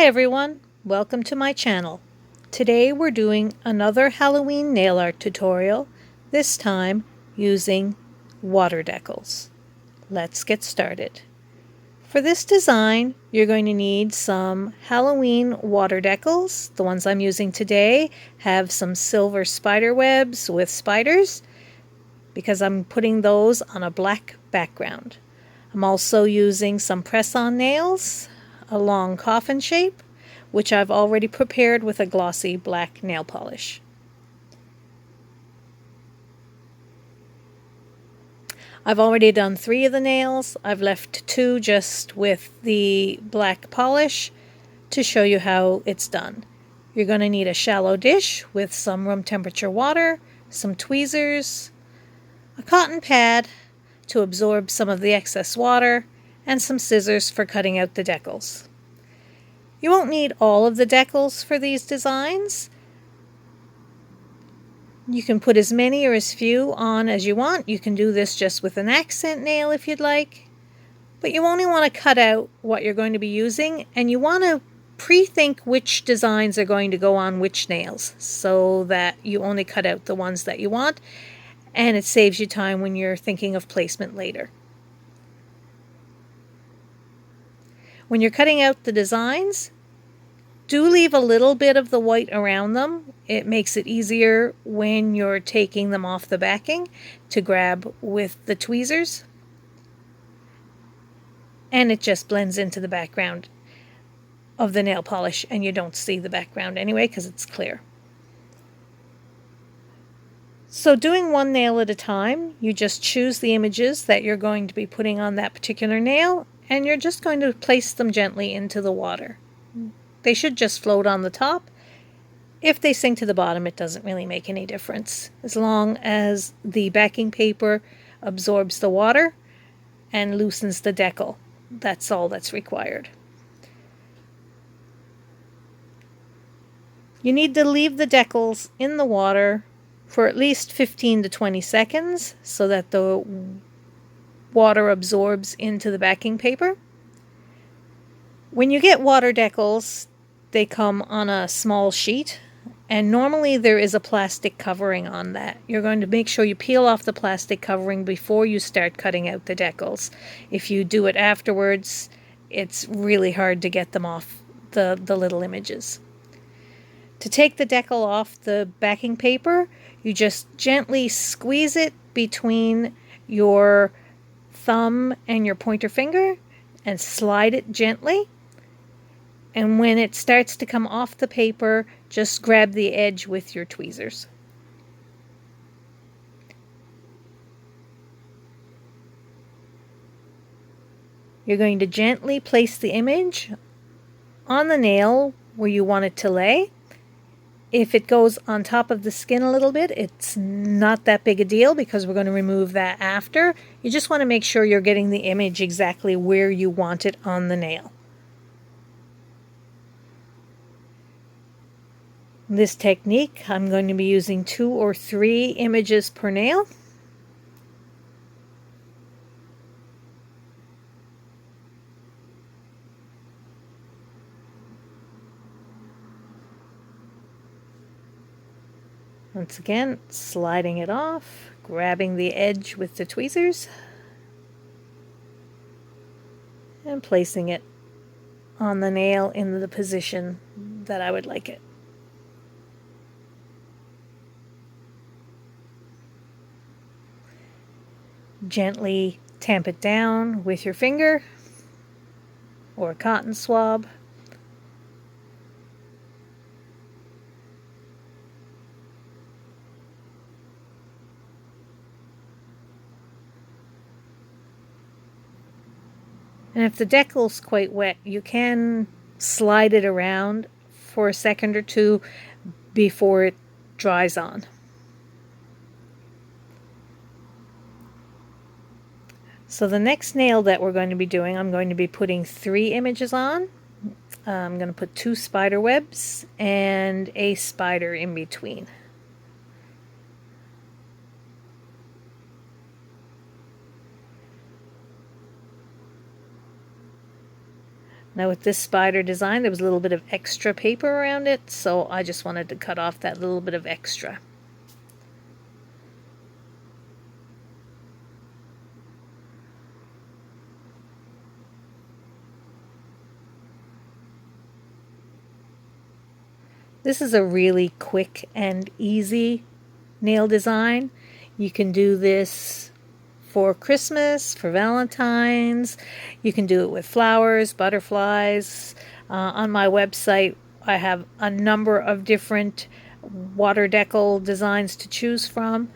everyone, welcome to my channel. Today we're doing another Halloween nail art tutorial, this time using water decals. Let's get started. For this design, you're going to need some Halloween water decals. The ones I'm using today have some silver spider webs with spiders because I'm putting those on a black background. I'm also using some press-on nails, a long coffin shape, which I've already prepared with a glossy black nail polish. I've already done 3 of the nails. I've left 2 just with the black polish to show you how it's done. You're going to need a shallow dish with some room temperature water, some tweezers, a cotton pad to absorb some of the excess water, and some scissors for cutting out the decals. You won't need all of the decals for these designs. You can put as many or as few on as you want. You can do this just with an accent nail if you'd like. But you only want to cut out what you're going to be using, and you want to pre-think which designs are going to go on which nails so that you only cut out the ones that you want, and it saves you time when you're thinking of placement later. When you're cutting out the designs, do leave a little bit of the white around them. It makes it easier when you're taking them off the backing to grab with the tweezers. And it just blends into the background of the nail polish, and you don't see the background anyway because it's clear. So doing one nail at a time, you just choose the images that you're going to be putting on that particular nail, and you're just going to place them gently into the water. They should just float on the top. If they sink to the bottom, it doesn't really make any difference, as long as the backing paper absorbs the water and loosens the decal. That's all that's required. You need to leave the decals in the water for at least 15 to 20 seconds so that the water absorbs into the backing paper. When you get water decals, they come on a small sheet, and normally there is a plastic covering on that. You're going to make sure you peel off the plastic covering before you start cutting out the decals. If you do it afterwards, it's really hard to get them off the little images. To take the decal off the backing paper, you just gently squeeze it between your thumb and your pointer finger and slide it gently. And when it starts to come off the paper, just grab the edge with your tweezers. You're going to gently place the image on the nail where you want it to lay. If it goes on top of the skin a little bit, it's not that big a deal because we're going to remove that after. You just want to make sure you're getting the image exactly where you want it on the nail. This technique, I'm going to be using 2 or 3 images per nail. Once again, sliding it off, grabbing the edge with the tweezers, and placing it on the nail in the position that I would like it. Gently tamp it down with your finger or a cotton swab. And if the decal's quite wet, you can slide it around for a second or two before it dries on. So the next nail that we're going to be doing, I'm going to be putting 3 images on. I'm going to put 2 spider webs and a spider in between. Now with this spider design, there was a little bit of extra paper around it, so I just wanted to cut off that little bit of extra. This is a really quick and easy nail design. You can do this for Christmas, for Valentine's. You can do it with flowers, butterflies. On my website, I have a number of different water decal designs to choose from,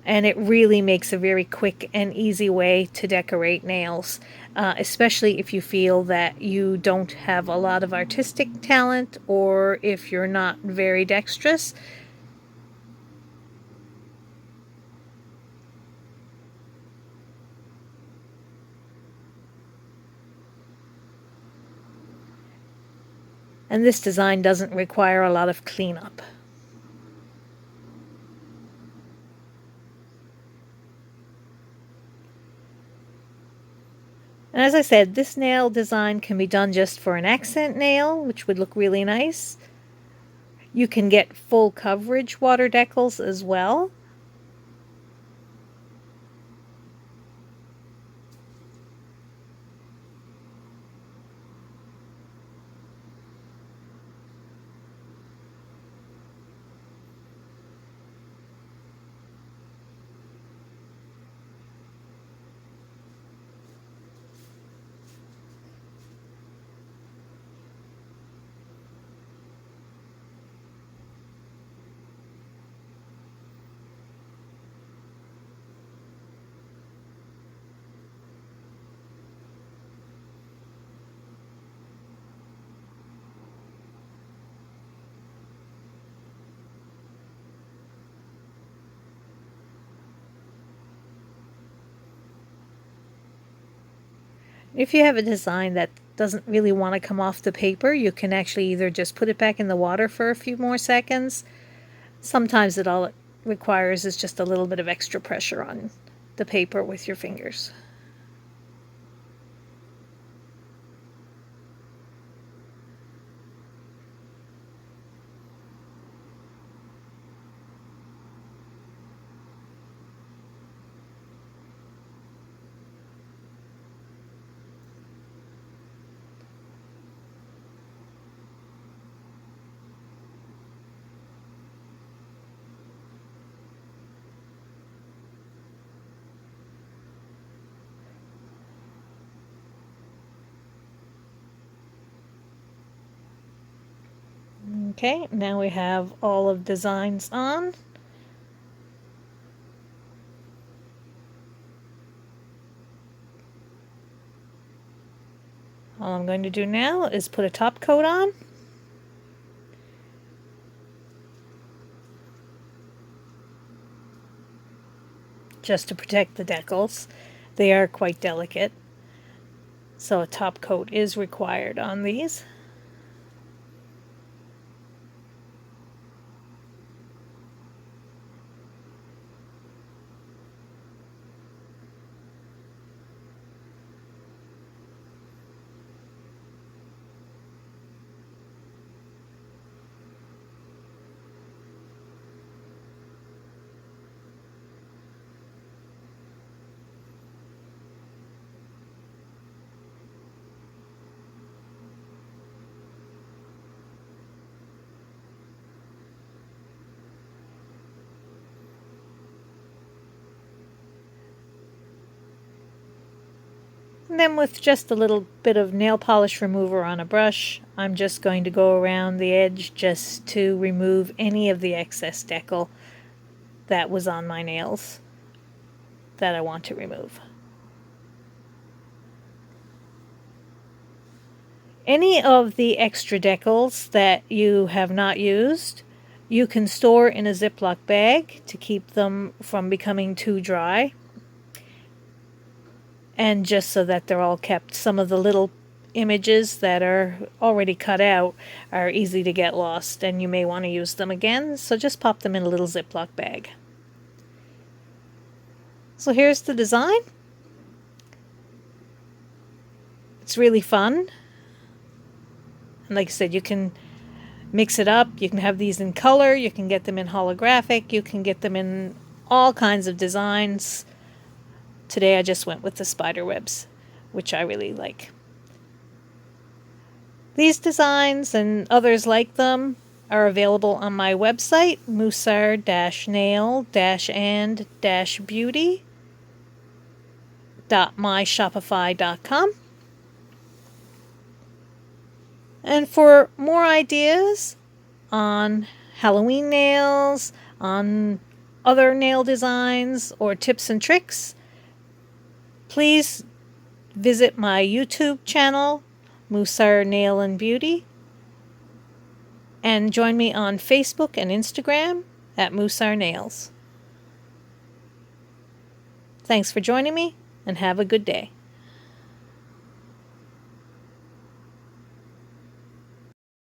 and it really makes a very quick and easy way to decorate nails, especially if you feel that you don't have a lot of artistic talent or if you're not very dexterous. And this design doesn't require a lot of cleanup. And as I said, this nail design can be done just for an accent nail, which would look really nice. You can get full coverage water decals as well. If you have a design that doesn't really want to come off the paper, you can actually either just put it back in the water for a few more seconds. Sometimes all it requires is just a little bit of extra pressure on the paper with your fingers. Okay, now we have all of designs on. All I'm going to do now is put a top coat on. Just to protect the decals. They are quite delicate, so a top coat is required on these. And then with just a little bit of nail polish remover on a brush, I'm just going to go around the edge just to remove any of the excess decal that was on my nails that I want to remove. Any of the extra decals that you have not used, you can store in a Ziploc bag to keep them from becoming too dry. And just so that they're all kept, some of the little images that are already cut out are easy to get lost and you may want to use them again, so just pop them in a little Ziploc bag. So here's the design. It's really fun. And like I said, you can mix it up. You can have these in color. You can get them in holographic. You can get them in all kinds of designs. Today I just went with the spider webs, which I really like. These designs and others like them are available on my website, musar-nail-and-beauty.myshopify.com. And for more ideas on Halloween nails, on other nail designs, or tips and tricks, please visit my YouTube channel, Musar Nail and Beauty, and join me on Facebook and Instagram at Musar Nails. Thanks for joining me, and have a good day.